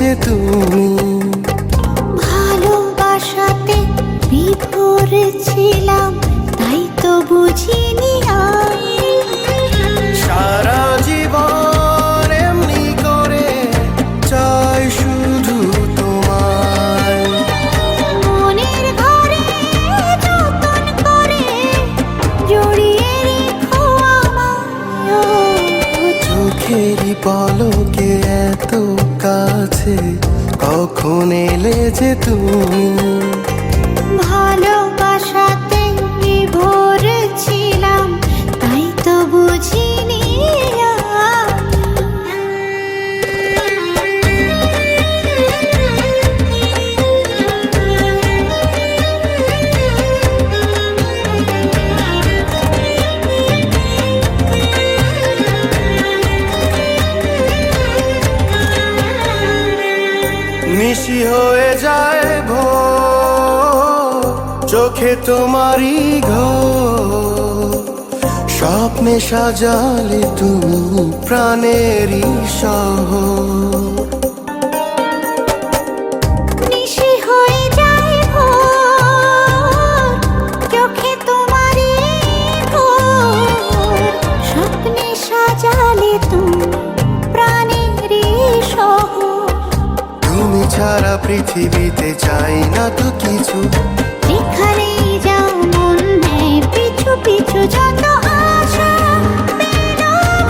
যে তুমি। ভালোবাসাতে বিভোর ছিলাম, তাই তো বুঝিনি সারা জীবন এমনি করে চাই শুধু তোমায়। মনের ঘরে যতন করে জড়িয়ে রেখো আমায়। চোখেরই পলকে এত কাছে কখন এলে যে তুমি। ভালোবাসাতে বিভোর ছিলাম, তাই তো বুঝিনি নিশি হয়ে যায় ভোর, চোখে তোমারই ঘোর। স্বপ্নে সাজালে তুমি প্রাণেরই শহর। নিশি হয়ে যায় ভোর, চোখে তোমারই ঘোর। স্বপ্নে সাজালে তুমি প্রাণেরই শহর। তুমি ছাড়া পৃথিবীতে চাই না তো কিছু। যেখানেই যাও মন নেয় পিছু পিছু, যত আশা পেল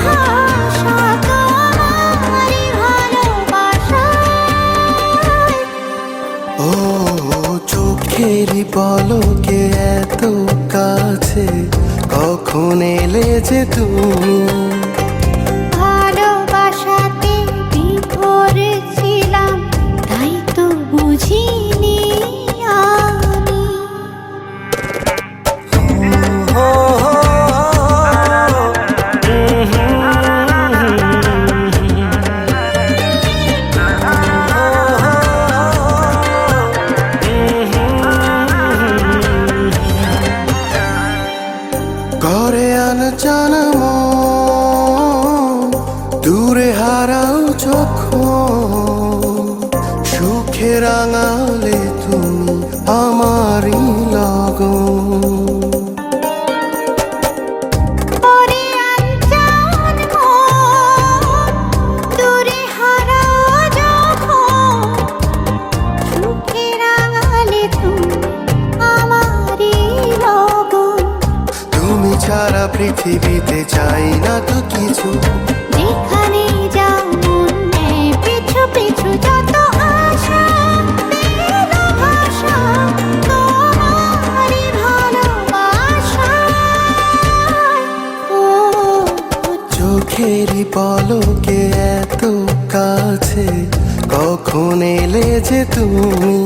ভাষা তোমারই ভালোবাসায়। ও চোখেরই পলকে এত কাছে কখন এলে যে তুমি। ভালোবাসাতে বিভোর ছিলাম, তাই তো বুঝিনি আমি। ঘরে আনচানা মন, দূরে হারাও যখন। সুখে রাঙালে তুমি আমারই লগন। পরে আনজান মন, দূরে হারাও যখন। সুখে রাঙালে তুমি আমারই লগন। তুমি ছাড়া পৃথিবীতে চাই না তো কিছু। যেখানেই যাও মন নেয় পিছু পিছু, যত আশা পেল ভাষা তোমারই ভালোবাসায়। ও চোখেরই পলকে এত কাছে কখন এলে যে তুমি।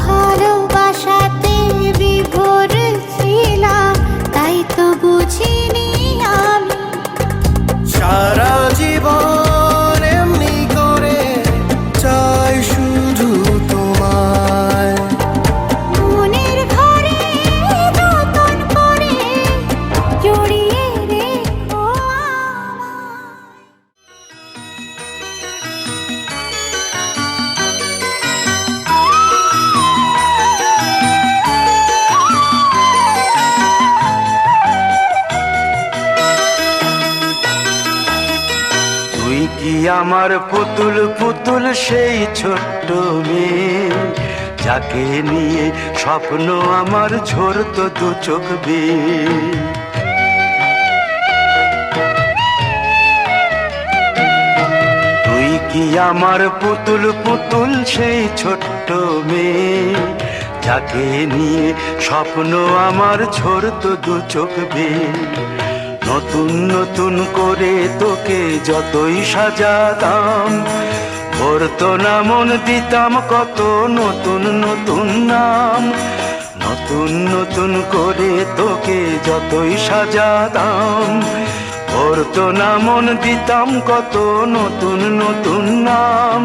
ভালোবাসাতে বিভোর ছিলাম, তাই তো বুঝিনি আমি। সারা জীবন এমনি করে চাই শুধু তোমায়। মনের ঘরে যতন করে জড়িয়ে রেখো আমায়। তুই কি আমার পুতুল পুতুল সেই ছোট্ট মেয়ে, যাকে নিয়ে স্বপ্ন আমার ঝরতো দু চোখ বেয়ে। তুই কি আমার পুতুল পুতুল সেই ছোট্ট মেয়ে, যাকে নিয়ে স্বপ্ন আমার ঝরতো দু চোখ বেয়ে। নতুন নতুন করে তোকে যতই সাজাতাম, ভরতো না মন, দিতাম কত নতুন নতুন নাম। নতুন নতুন করে তোকে যতই সাজাতাম, ভরতো না মন, দিতাম কত নতুন নতুন নাম।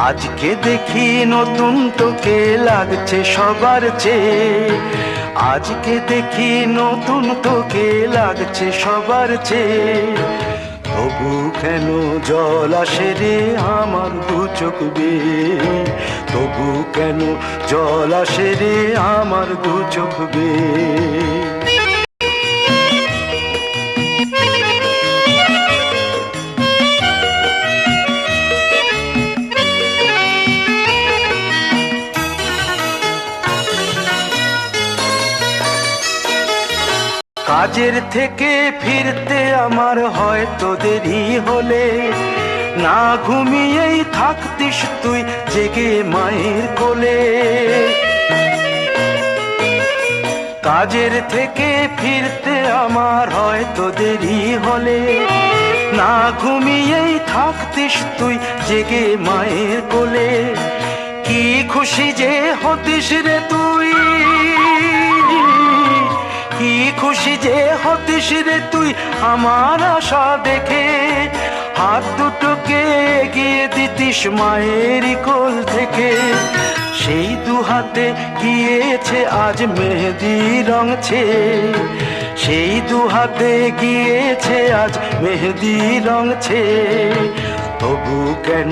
আজকে দেখি নতুন তোকে লাগছে সবার চেয়ে, আজকে দেখি নতুন তোকে লাগছে সবার চেয়ে। তবু কেন জল আসে রে আমার দু চোখ বেয়ে, তবু কেন জল আসে রে আমার দু চোখ বেয়ে। কাজের থেকে ফিরতে আমার হয়তো দেরি হলে, না ঘুমিয়েই থাকতিস তুই জেগে মায়ের কোলে। কাজের থেকে ফিরতে আমার হয়তো দেরি হলে, না ঘুমিয়েই থাকতিস তুই জেগে মায়ের কোলে। কি খুশি যে হতিস রে তুই, কি খুশি যে হতিস রে তুই আমার আশা দেখে। হাত দুটোকে এগিয়ে দিতিস মায়ের কোল থেকে, সেই দু হাতে গিয়েছে আজ মেহেদি রং ছেয়ে, সেই দু হাতে গিয়েছে আজ মেহেদি রং ছেয়ে। তবু কেন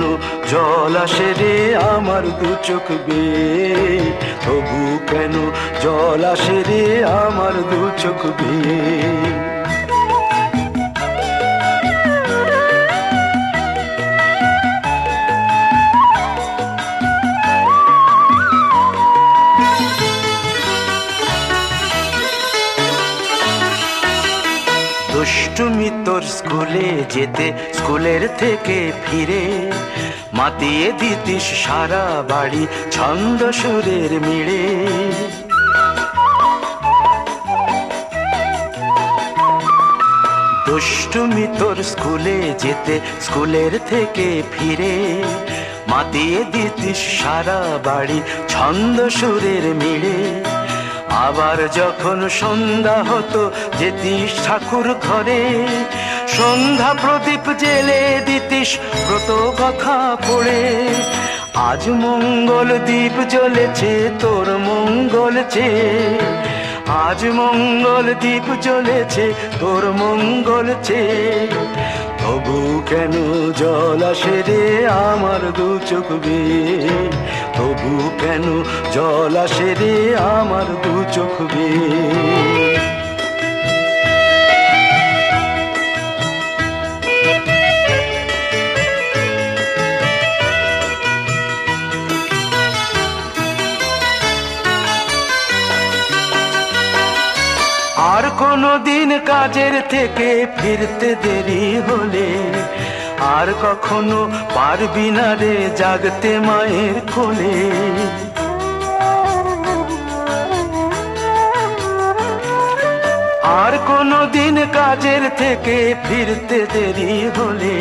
জল আসে রে আমার দু চোখ বেয়ে, তবু কেন জল আসে রে আমার দু চোখ বেয়ে। দুষ্টুমি তোর স্কুলে যেতে, স্কুলের থেকে ফিরে মাতিয়ে দিতিস সারা বাড়ি ছন্দ সুরের মিড়ে। দুষ্টুমি তোর স্কুলে যেতে, স্কুলের থেকে ফিরে মাতিয়ে দিতিস সারা বাড়ি ছন্দ সুরের মিড়ে। আবার যখন সন্ধ্যা হতো যেতিস ঠাকুর ঘরে, সন্ধ্যা প্রদীপ জেলে দিতিস ব্রত কথা পড়ে। আজ মঙ্গল দ্বীপ জ্বলেছে তোর মঙ্গল চেয়ে, আজ মঙ্গল দ্বীপ জ্বলেছে তোর মঙ্গল চেয়ে। তবু কেন জল আসে রে আমার দু চোখ বেয়ে, তবু কেন জল আসে রে আমার দু চোখ বেয়ে। আর কোনো দিন কাজের থেকে ফিরতে দেরি হলে, আর কখনো পারবি না রে জাগতে মায়ের কোলে। আর কোনো দিন কাজের থেকে ফিরতে দেরি হলে,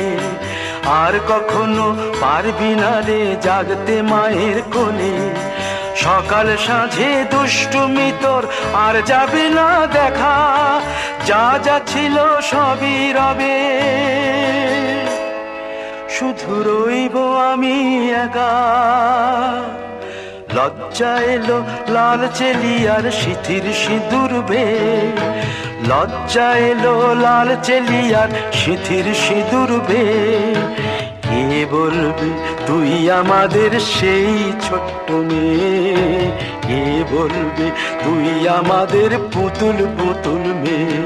আর কখনো পারবি না রে জাগতে মায়ের কোলে। সকাল সাঁঝে দুষ্টুমি তোর আর যাবে না দেখা, যা যা ছিল সবই রবে, শুধু রইব আমি একা। লজ্জা এলো লাল চেলিয়ার সিথির সিঁদুর বেয়ে, লজ্জা এলো লাল চেলিয়ার সিথির সিঁদুর বেয়ে। কে বলবে তুই আমাদের সেই ছোট্ট মেয়ে, কে বলবে তুই আমাদের পুতুল পুতুল মেয়ে,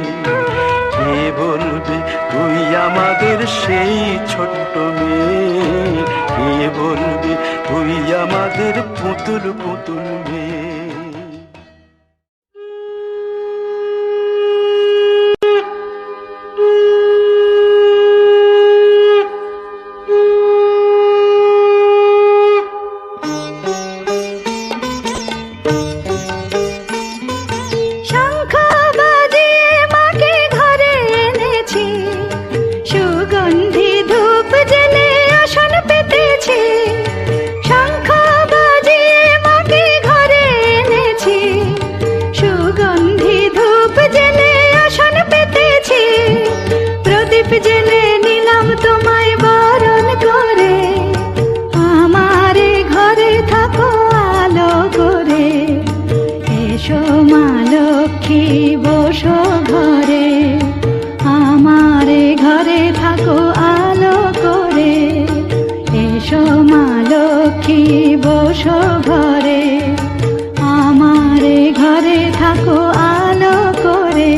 কে বলবে তুই আমাদের সেই ছোট্ট মেয়ে, কে বলবে তুই আমাদের পুতুল পুতুল মেয়ে। শঙ্খ বাজিয়ে মাকে ঘরে লক্ষ্মী বসো ঘরে, আমারে ঘরে থাকো আলো করে।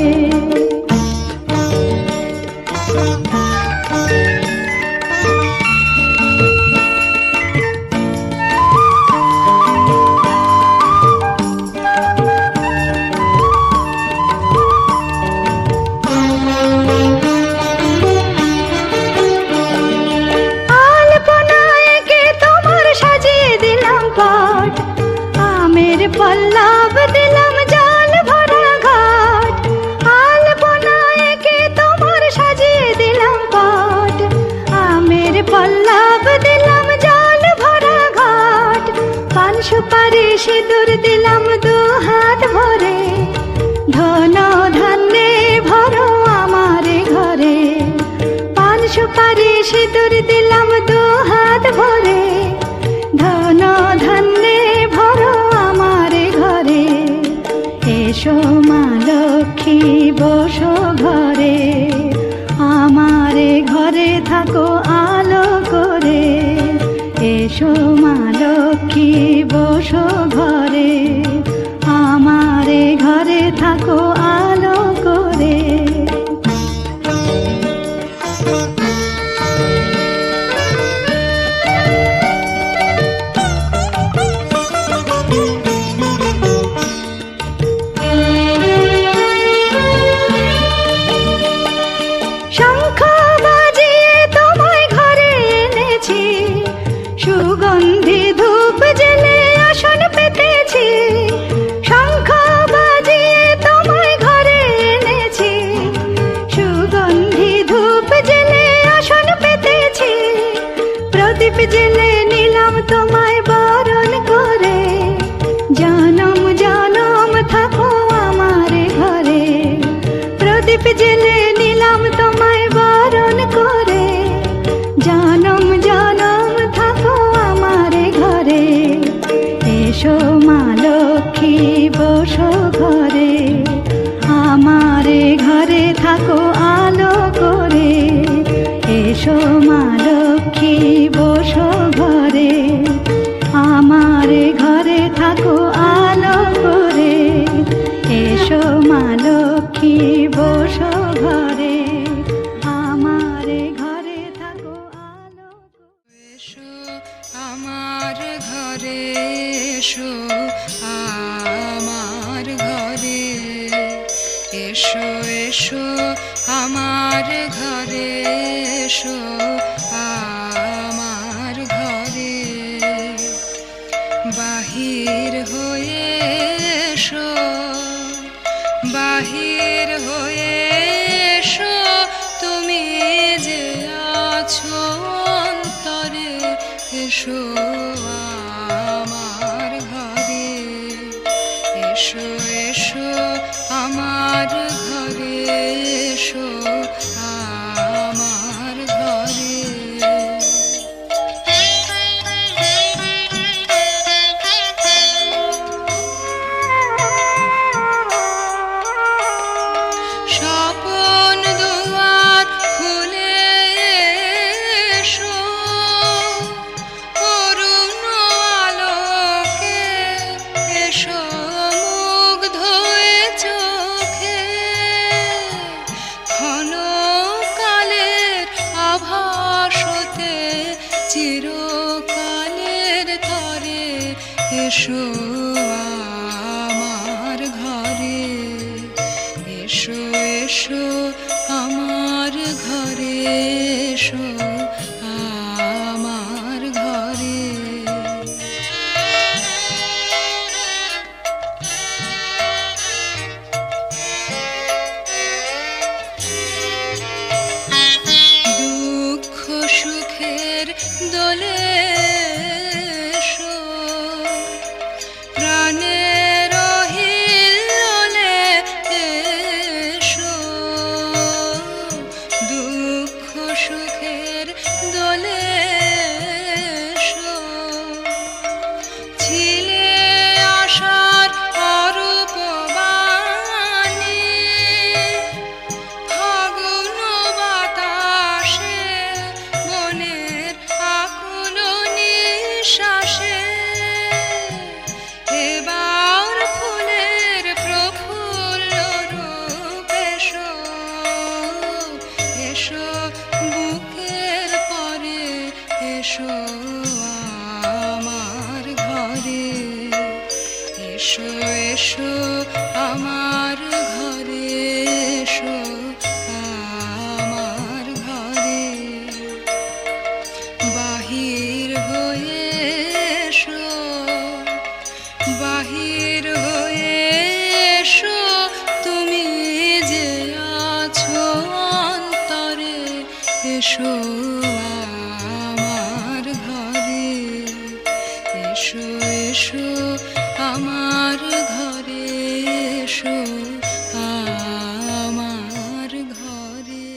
পল্লব দিলাম জল ভরা ঘাট, আলপনায় কে তোমার সাজিয়ে দিলাম পাট। আমের পল্লব দিলাম জল ভরা ঘাট, পান সুপারি সিঁদুর দিলাম দু হাত ভরে। ধন ধান্যে ভরো আমারে ঘরে, পান সুপারি সিঁদুর দিলাম দু হাত ভরে। ধন ধান্যে ভরো আমারে ঘরে, এসো মা লক্ষ্মী বসো ঘরে, আমারে ঘরে থাকো আলো করে। এসো মা লক্ষ্মী বসো ঘরে, আমারে ঘরে থাকো আলো করে। সুগন্ধি ধূপ জেলে আসন পেতেছি, শঙ্খ বাজিয়ে তোমায় ঘরে এনেছি। সুগন্ধি ধূপ জেলে আসন পেতেছি, প্রদীপ জেলে নিলাম তোমায় বরণ করে। জনম জনম থাকো আমারে ঘরে, প্রদীপ জেলে নিলাম তোমায় বরণ করে। জনম জনম থাকো আমারে ঘরে, এসো মা লক্ষ্মী বসো ঘরে, আমারে ঘরে থাকো আলো করে। এসো মা লক্ষ্মী বসো ঘরে, আমারে ঘরে থাকো আলো করে। এসো মা লক্ষ্মী বসো ঘরে, আমারে ঘরে থাকো আলো করে। এসো আমার ঘরে, এসো আমার ঘরে, এসো এসো আমার ঘরে, এসো আমার ঘরে। বাহির হয়ে এসো, বাহির হয়ে এসো, তুমি যে আছো অন্তরে। এসো আমার ঘরে, এসো এসো আমার ঘরে, এসো আমার ঘরে। স্বপন দুয়ার খুলে এসো, অরুণ আলোকে এসো, মুগ্ধ হয়ে চোখে। ক্ষণকালের আভাসতে চিরকালের তরে। এসো আমার ঘরে, এসো এসো আমার ঘরে, এসো আমার ঘরে। দুঃখ সুখের দোলে এসো, প্রাণের হিল্লোলে এসো। দুঃখ সুখের দোলে এসো, ছিলে আশার অরূপ বাণী। ফাগুন বাতাসে বনের আকুল নিঃশ্বাসে এসো আমার ঘরে এসো এসো আমার ঘরে এসো আমার ঘরে বাহির হয়ে এসো বাহির হয়ে এসো তুমি যে আছো অন্তরে এসো আমার ঘরে এসো এসো আমার ঘরে এসো আমার ঘরে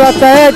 ধন্যবাদ সাহেব।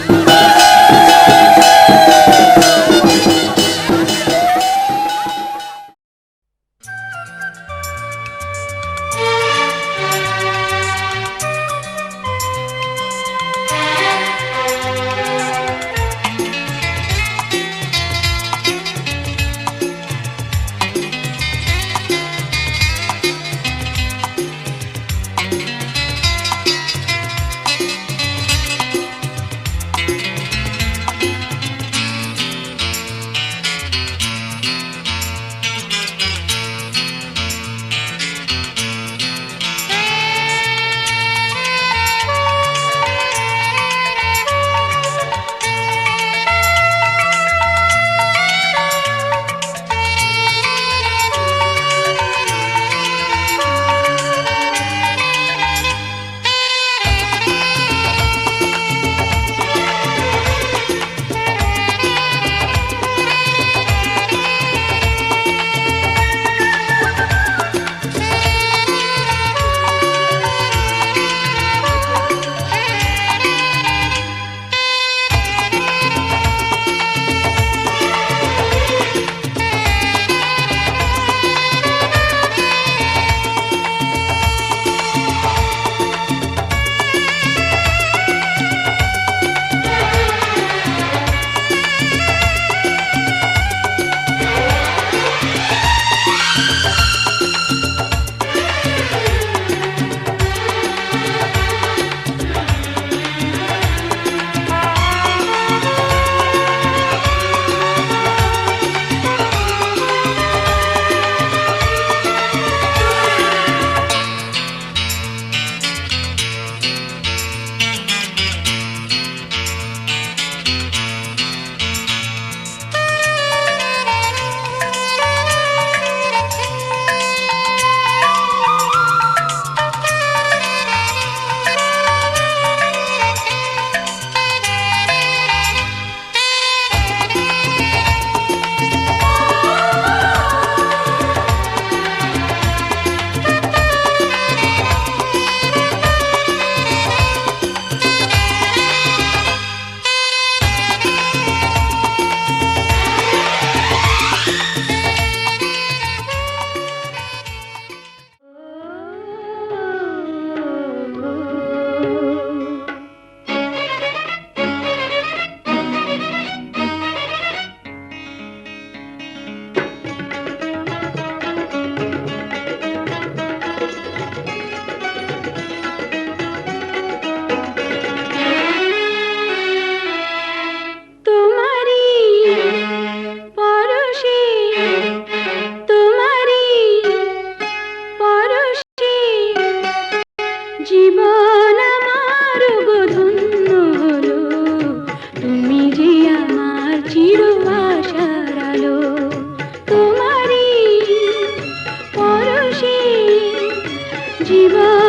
জীবন